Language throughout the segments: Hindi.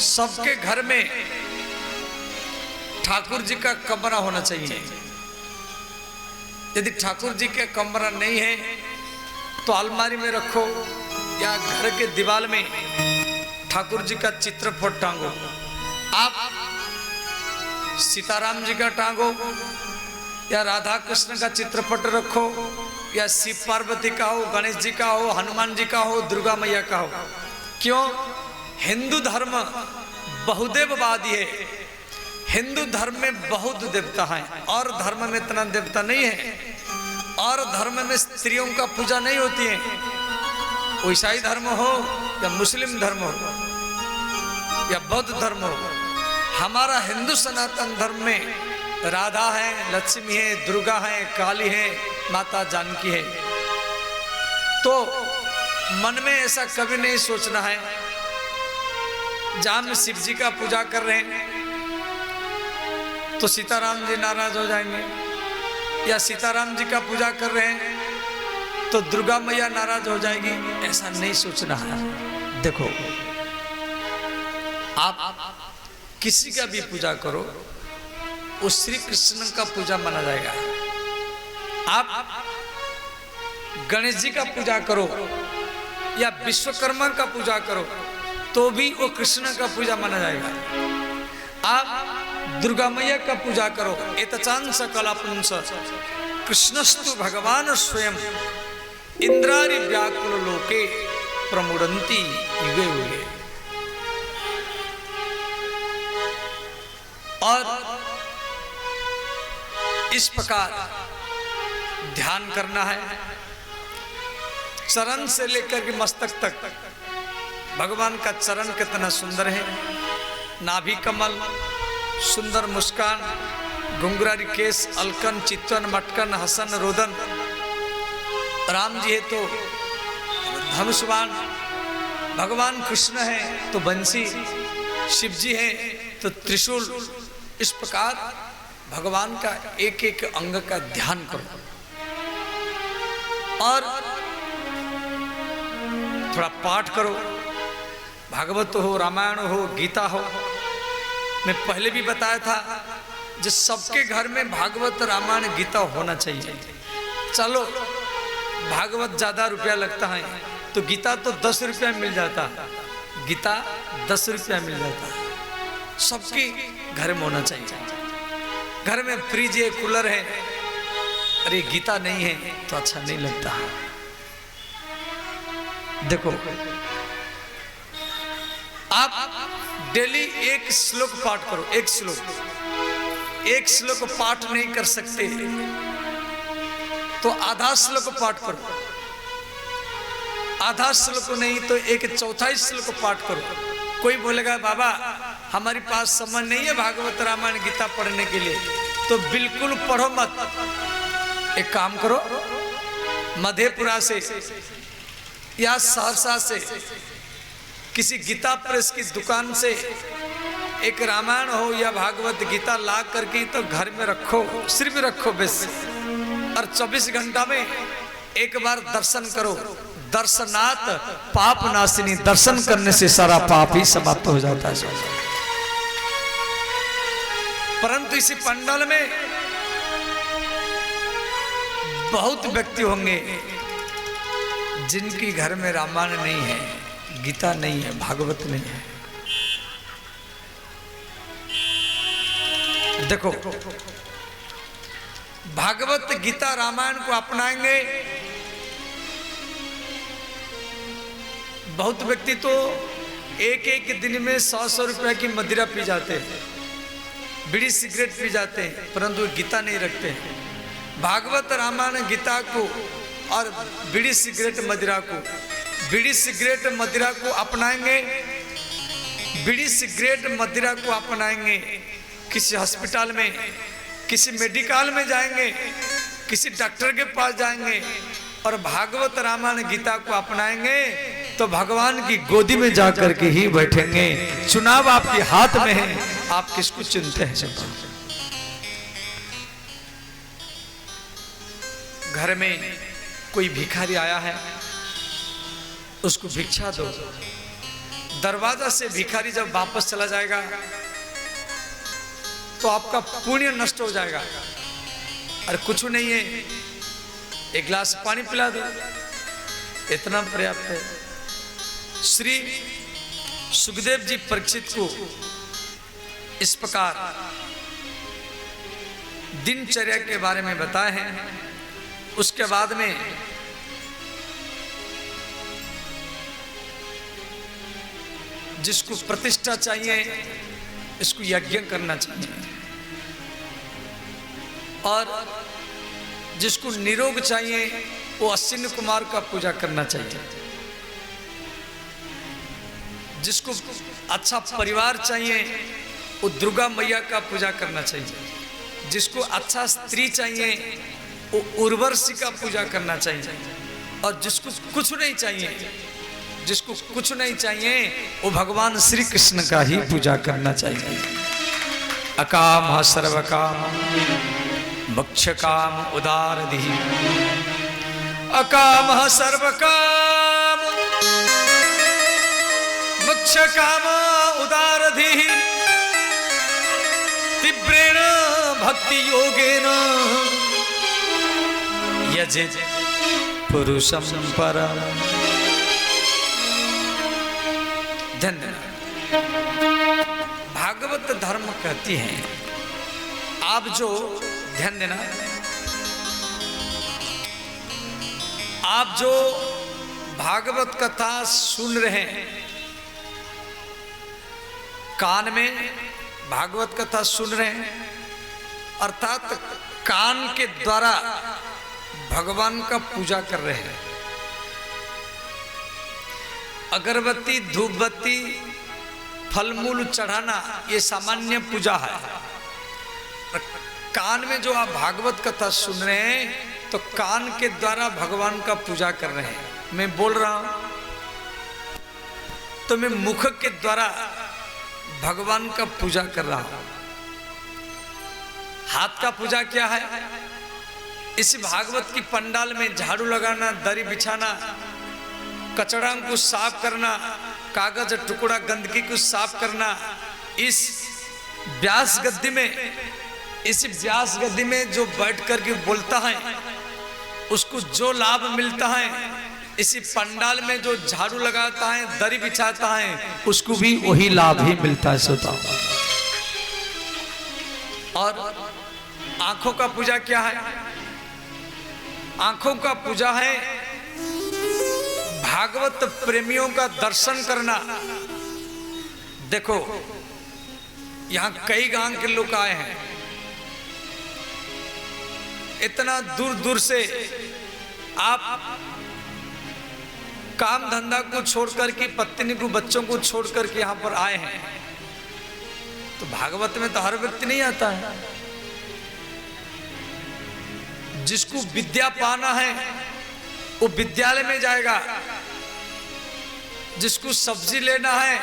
सबके घर में ठाकुर जी का कमरा होना चाहिए। यदि ठाकुर जी का कमरा नहीं है तो अलमारी में रखो या घर के दीवार में ठाकुर जी का चित्रपट टांगो। आप सीताराम जी का टांगो या राधा कृष्ण का चित्रपट रखो या शिव पार्वती का हो, गणेश जी का हो, हनुमान जी का हो, दुर्गा मैया का हो। क्यों? हिंदू धर्म बहुदेववादी है। हिंदू धर्म में बहुत देवता है और धर्म में इतना देवता नहीं है। और धर्म में स्त्रियों का पूजा नहीं होती है। वो ईसाई धर्म हो या मुस्लिम धर्म हो या बौद्ध धर्म हो, हमारा हिंदू सनातन धर्म में राधा है, लक्ष्मी है, दुर्गा है, काली है, माता जानकी है। तो मन में ऐसा कभी नहीं सोचना है जहां हम शिव जी का पूजा कर रहे हैं तो सीताराम जी नाराज हो जाएंगे, या सीताराम जी का पूजा कर रहे हैं तो दुर्गा मैया नाराज हो जाएगी। ऐसा नहीं सोचना है। देखो, आप किसी का भी पूजा करो वो श्री कृष्ण का पूजा माना जाएगा। आप गणेश जी का पूजा करो या विश्वकर्मा का पूजा करो तो भी वो कृष्ण का पूजा माना जाएगा। आप दुर्गा मैया का पूजा करो, एतचान सकला पुंस कृष्णस्तु भगवान स्वयं इंद्रारि व्याकुल लोके प्रमुदन्ति युगे युगे। और इस प्रकार ध्यान करना है। चरण से लेकर के मस्तक तक भगवान का चरण कितना सुंदर है। नाभि कमल, सुंदर मुस्कान, घुंघरारी केस, अलकन, चित्तन, मटकन, हसन, रोदन। राम जी है तो धनुष्वान, भगवान कृष्ण है तो बंसी, शिव जी है तो त्रिशूल। इस प्रकार भगवान का एक एक अंग का ध्यान करो और थोड़ा पाठ करो। भागवत हो, रामायण हो, गीता हो। मैं पहले भी बताया था जो सबके घर में भागवत, रामायण, गीता होना चाहिए। चलो भागवत ज्यादा रुपया लगता है तो गीता तो 10 रुपया मिल जाता। गीता 10 रुपया मिल जाता। सबके घर में होना चाहिए। घर में फ्रिज है, कूलर है, अरे गीता नहीं है तो अच्छा नहीं लगता। देखो, आप डेली एक श्लोक पाठ करो। एक श्लोक पाठ नहीं कर सकते तो आधा श्लोक पाठ करो। आधा श्लोक नहीं तो एक चौथाई श्लोक पाठ करो। कोई बोलेगा बाबा हमारे पास समय नहीं है भागवत, रामायण, गीता पढ़ने के लिए, तो बिल्कुल पढ़ो मत। एक काम करो, मधेपुरा से या सहरसा से किसी गीता प्रेस की दुकान से एक रामायण हो या भागवत गीता ला करके तो घर में रखो, सिर्फ रखो बस। और 24 घंटा में एक बार दर्शन करो। दर्शनात् पाप नाशिनी, दर्शन करने से सारा पाप ही समाप्त हो जाता है। परंतु इसी पंडाल में बहुत व्यक्ति होंगे जिनकी घर में रामायण नहीं है, गीता नहीं है, भागवत नहीं है। देखो, भागवत, गीता, रामायण को अपनाएंगे। बहुत व्यक्ति तो एक एक दिन में 100-100 रुपया की मदिरा पी जाते हैं, बीड़ी सिगरेट पी जाते हैं, परंतु गीता नहीं रखते हैं। भागवत, रामायण, गीता को और बीड़ी सिगरेट मदिरा को, बीड़ी सिगरेट मदिरा को अपनाएंगे। बीड़ी सिगरेट मदिरा को अपनाएंगे, किसी हॉस्पिटल में, किसी मेडिकल में जाएंगे, किसी डॉक्टर के पास जाएंगे और भागवत, रामायण, गीता को अपनाएंगे तो भगवान की गोदी में जाकर के ही बैठेंगे। चुनाव आपके हाथ में है, आप किसको चुनते हैं। घर में कोई भिखारी आया है, उसको भिक्षा दो। दरवाजा से भिखारी जब वापस चला जाएगा तो आपका पुण्य नष्ट हो जाएगा। अरे कुछ नहीं है, एक गिलास पानी पिला दो, इतना पर्याप्त है। श्री सुखदेव जी परीक्षित को इस प्रकार दिनचर्या के बारे में बताए हैं। उसके बाद में जिसको प्रतिष्ठा चाहिए इसको यज्ञ करना चाहिए, और जिसको निरोग चाहिए वो अश्विनी कुमार का पूजा करना चाहिए, जिसको अच्छा परिवार चाहिए वो दुर्गा मैया का पूजा करना चाहिए, जिसको अच्छा स्त्री चाहिए वो उर्वशी का पूजा करना चाहिए, और जिसको कुछ नहीं चाहिए, जिसको कुछ नहीं चाहिए वो भगवान श्री कृष्ण का ही पूजा करना चाहिए। अकाम सर्वकाम मोक्ष काम उदारधि, अकाम सर्वकाम मोक्ष काम उदारधि, तीव्रेण भक्ति योगेन यजेत पुरुषं परम। भागवत धर्म कहती हैं, आप जो ध्यान देना, आप जो भागवत कथा सुन रहे हैं, कान में भागवत कथा सुन रहे हैं, अर्थात कान के द्वारा भगवान का पूजा कर रहे हैं। अगरबत्ती धूपबत्ती फलमूल चढ़ाना ये सामान्य पूजा है। कान में जो आप भागवत कथा सुन रहे हैं तो कान के द्वारा भगवान का पूजा कर रहे हैं। मैं बोल रहा हूं तो मैं मुख के द्वारा भगवान का पूजा कर रहा हूं। हाथ का पूजा क्या है? इस भागवत की पंडाल में झाड़ू लगाना, दरी बिछाना, कचड़ा को साफ करना, कागज टुकड़ा गंदगी को साफ करना। इस व्यास गद्दी में, इस व्यास गद्दी में जो बैठ करके बोलता है उसको जो लाभ मिलता है, इसी पंडाल में जो झाड़ू लगाता है, दरी बिछाता है, उसको भी वही लाभ ही मिलता है। सोता। और आंखों का पूजा क्या है? आंखों का पूजा है भागवत प्रेमियों का दर्शन करना। देखो यहां कई गांव के लोग आए हैं, इतना दूर दूर से आप काम धंधा को छोड़कर के, पत्नी को, बच्चों को छोड़कर के यहां पर आए हैं। तो भागवत में तो हर व्यक्ति नहीं आता है। जिसको विद्या पाना है वो विद्यालय में जाएगा, जिसको सब्जी लेना है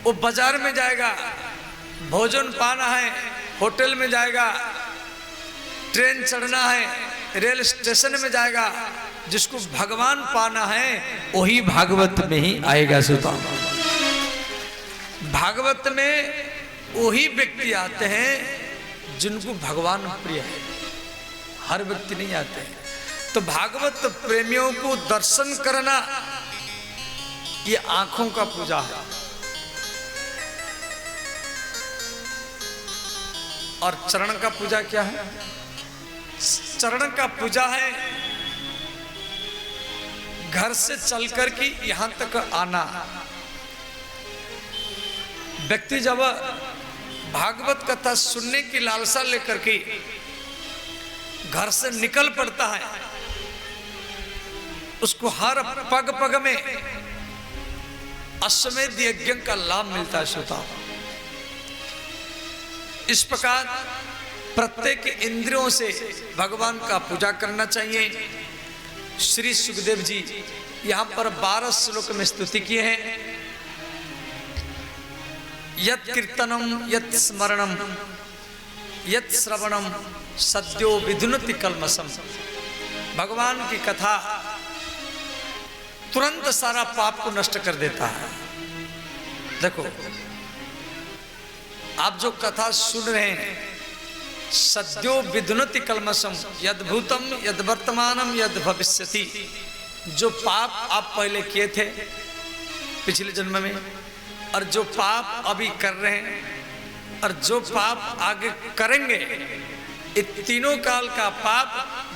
वो बाजार में जाएगा, भोजन पाना है होटल में जाएगा, ट्रेन चढ़ना है रेल स्टेशन में जाएगा। जिसको भगवान पाना है वही भागवत में ही आएगा। सुता। भागवत में वही व्यक्ति आते हैं जिनको भगवान प्रिय है, हर व्यक्ति नहीं आते हैं। तो भागवत प्रेमियों को दर्शन करना ये आंखों का पूजा है। और चरण का पूजा क्या है? चरण का पूजा है घर से चलकर के यहां तक आना। व्यक्ति जब भागवत कथा सुनने की लालसा लेकर के घर से निकल पड़ता है, उसको हर पग पग में अश्वमेध यज्ञ का लाभ मिलता है। श्रोता, इस प्रकार प्रत्येक इंद्रियों से भगवान का पूजा करना चाहिए। श्री सुखदेव जी यहां पर 12 श्लोक में स्तुति किए हैं। यत् कीर्तनम यत् स्मरणम यत् श्रवणम सद्यो विधुनति कल्मषम। भगवान की कथा तुरंत सारा पाप को नष्ट कर देता है। देखो, आप जो कथा सुन रहे हैं, सद्यो विधुनति कल्मषम यद भूतम यद वर्तमानम यद भविष्यति, जो पाप आप पहले किए थे पिछले जन्म में, और जो पाप अभी कर रहे हैं, और जो पाप आगे करेंगे, ये तीनों काल का पाप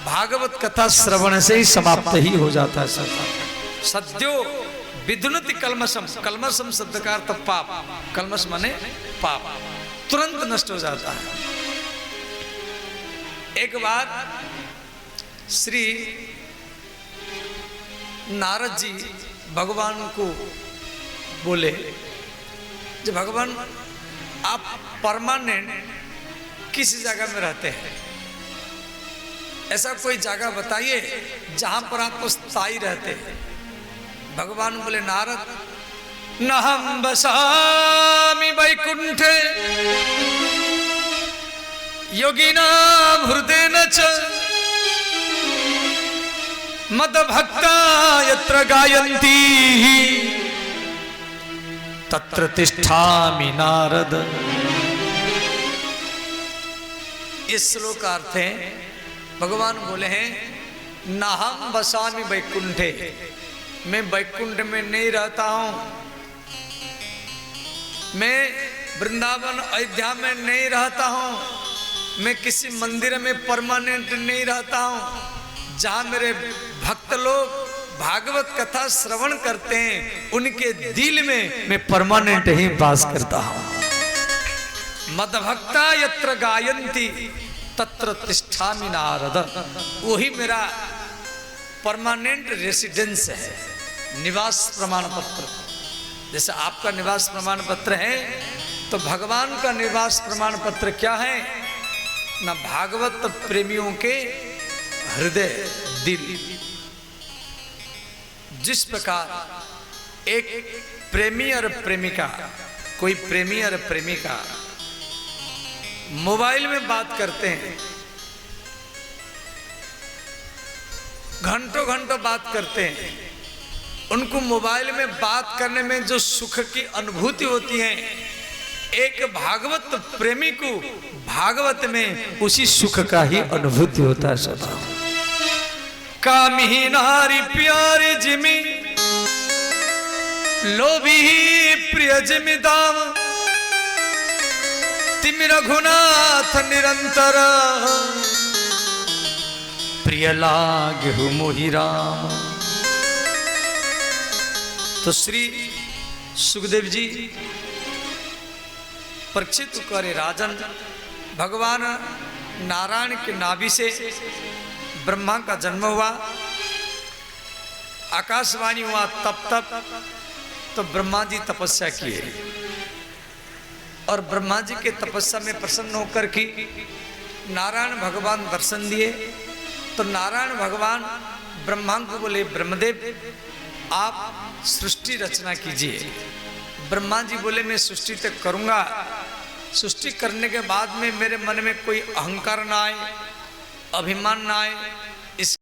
भागवत कथा श्रवण से ही समाप्त ही हो जाता है। सद्यो विधुनति कल्मषम, कल्मषम शब्द का अर्थ पाप, कल्मष माने पाप, तुरंत नष्ट हो जाता है। एक बार श्री नारद जी भगवान को बोले, जो भगवान आप परमानेंट किस जगह में रहते हैं, ऐसा कोई जगह बताइए जहां पर आप स्थायी रहते हैं। भगवान बोले, नारद नहं बसामि वैकुंठे योगिनां हृदेन च मद्भक्ता यत्र गायन्ति तत्र तिष्ठामि नारद। इस श्लोक का अर्थ है, भगवान बोले हैं नाहं बसामि वैकुंठे, मैं वैकुंठ में नहीं रहता हूं, मैं वृंदावन अयोध्या में नहीं रहता हूं, मैं किसी मंदिर में परमानेंट नहीं रहता हूं। जहां मेरे भक्त लोग भागवत कथा श्रवण करते हैं, उनके दिल में मैं परमानेंट ही वास करता हूं। मद्भक्ता यत्र गायन्ति तत्र तिष्ठामि नारद, वही मेरा परमानेंट रेसिडेंस है, निवास प्रमाण पत्र। जैसे आपका निवास प्रमाण पत्र है, तो भगवान का निवास प्रमाण पत्र क्या है ना, भागवत प्रेमियों के हृदय, दिल। जिस प्रकार एक प्रेमी और प्रेमिका, कोई प्रेमी और प्रेमिका मोबाइल में बात करते हैं, घंटों घंटों बात करते हैं, उनको मोबाइल में बात करने में जो सुख की अनुभूति होती है, एक भागवत प्रेमी को भागवत में उसी सुख का ही अनुभूति होता है। सदा कामी नारी प्यारे जिमी लोभी प्रिय जिमी दाम तिम रघुनाथ निरंतर प्रिय लागहु मोहि राम। तो श्री सुखदेव जी परीक्षित करे, राजन, भगवान नारायण के नाभि से ब्रह्मा का जन्म हुआ, आकाशवाणी हुआ, तब तो ब्रह्मा जी तपस्या किए, और ब्रह्मा जी के तपस्या में प्रसन्न होकर के नारायण भगवान दर्शन दिए। तो नारायण भगवान ब्रह्मा को बोले, ब्रह्मदेव आप सृष्टि रचना कीजिए। ब्रह्मा जी बोले, मैं सृष्टि तक करूंगा, सृष्टि करने के बाद में मेरे मन में कोई अहंकार ना आए, अभिमान ना आए,